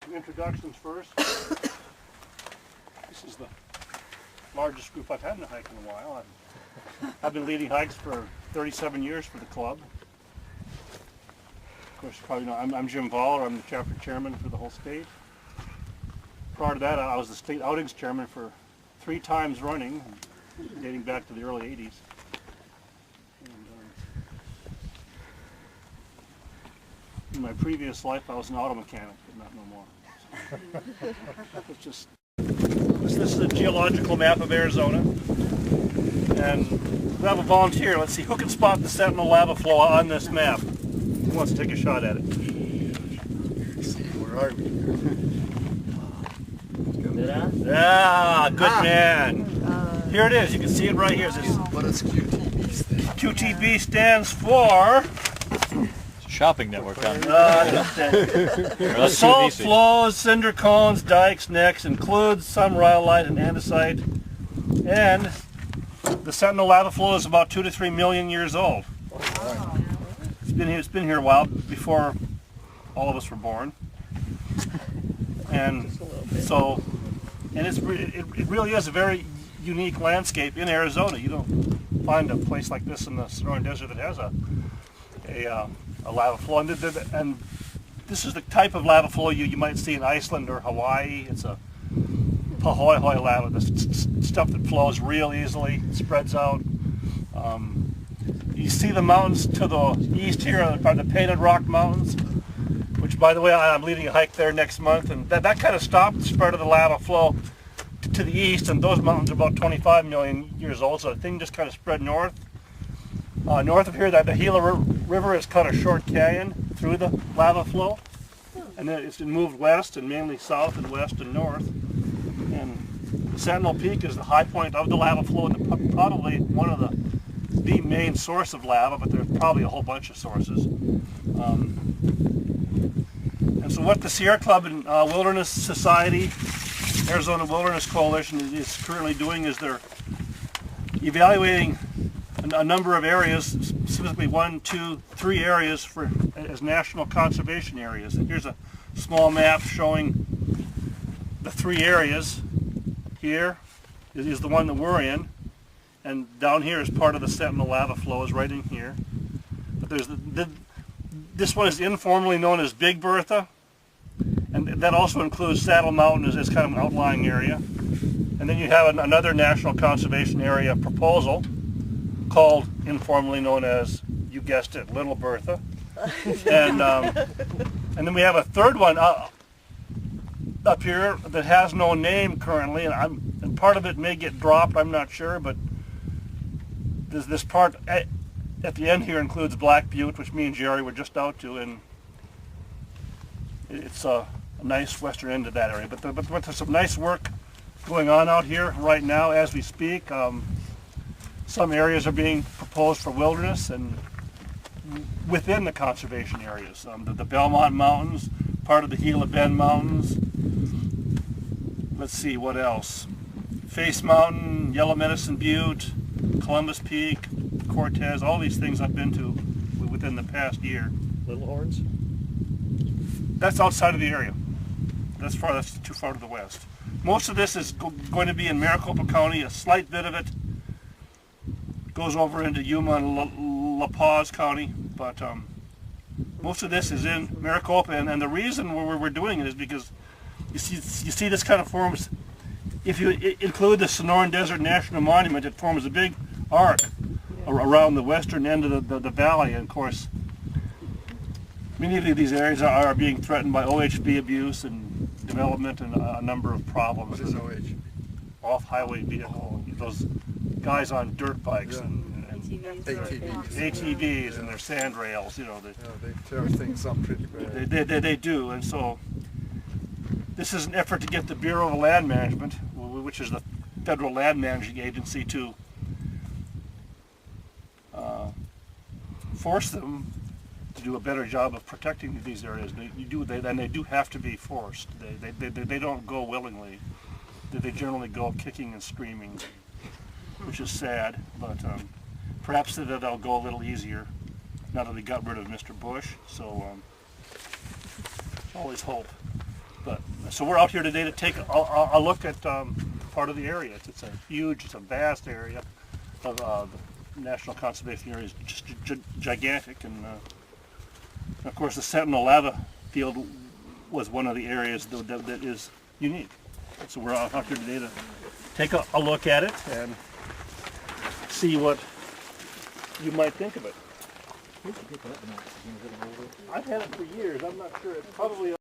Some introductions first. This is the largest group I've had in a hike in a while. I've been leading hikes for 37 years for the club. Of course, you probably know I'm Jim Vaaler. I'm the chapter chairman for the whole state. Prior to that, I was the state outings chairman for 3 times running, dating back to the early 80s. In my previous life, I was an auto mechanic, but not no more. It's just this is a geological map of Arizona, and we have a volunteer. Let's see who can spot the Sentinel lava flow on this map. Who wants to take a shot at it? Let's see, where are we? Yeah, good man. Here it is. You can see it right here. What does QTB stand for? QTB stands for Shopping network, huh? Salt flows, cinder cones, dikes, necks, includes some rhyolite and andesite, and the Sentinel lava flow is about 2 to 3 million years old. Wow. It's been here a while, before all of us were born, and so, and it really is a very unique landscape in Arizona. You don't find a place like this in the Sonoran Desert that has a lava flow, and this is the type of lava flow you might see in Iceland or Hawaii. It's a pahoehoe lava, the stuff that flows real easily, spreads out. You see the mountains to the east here are the Painted Rock Mountains, which, by the way, I'm leading a hike there next month, and that kind of stopped the spread of the lava flow to the east, and those mountains are about 25 million years old, so the thing just kind of spread north. North of here, the Gila River has cut a short canyon through the lava flow, and then it's moved west and mainly south and west and north. And Sentinel Peak is the high point of the lava flow, and probably one of the main source of lava, but there's probably a whole bunch of sources. And so what the Sierra Club and Wilderness Society, Arizona Wilderness Coalition is currently doing is they're evaluating a number of areas, specifically 1, 2, 3 areas as national conservation areas. And here's a small map showing the 3 areas. Here is the one that we're in, and down here is part of the Sentinel lava flow, is right in here. But there's this one is informally known as Big Bertha, and that also includes Saddle Mountain as kind of an outlying area. And then you have another national conservation area proposal called, informally known as, you guessed it, Little Bertha. And then we have a third one up here that has no name currently, and part of it may get dropped, I'm not sure, but this part at the end here includes Black Butte, which me and Jerry were just out to, and it's a nice western end of that area. But there's some nice work going on out here right now as we speak. Some areas are being proposed for wilderness and within the conservation areas. The Belmont Mountains, part of the Gila Bend Mountains. Let's see, what else? Face Mountain, Yellow Medicine Butte, Columbus Peak, Cortez, all these things I've been to within the past year. Little Horns? That's outside of the area. That's too far to the west. Most of this is going to be in Maricopa County. A slight bit of it goes over into Yuma and La Paz County, but most of this is in Maricopa, and the reason we're doing it is because you see this kind of forms, if you include the Sonoran Desert National Monument, it forms a big arc around the western end of the valley, and of course many of these areas are being threatened by OHV abuse and development and a number of problems. What is OHV? Off-highway vehicle, those guys on dirt bikes and ATVs and their sand rails, you know. They tear things up pretty bad. They do, and so this is an effort to get the Bureau of Land Management, which is the federal land managing agency, to force them to do a better job of protecting these areas. They do have to be forced. They don't go willingly. They generally go kicking and screaming, which is sad, but perhaps they'll go a little easier now that they got rid of Mr. Bush, so always hope. But so we're out here today to take a look at part of the area. It's a vast area of the National Conservation Area is just gigantic, and of course the Sentinel lava field was one of the areas that is unique. So we're out here today to take a look at it and see what you might think of it. I've had it for years. I'm not sure. It's probably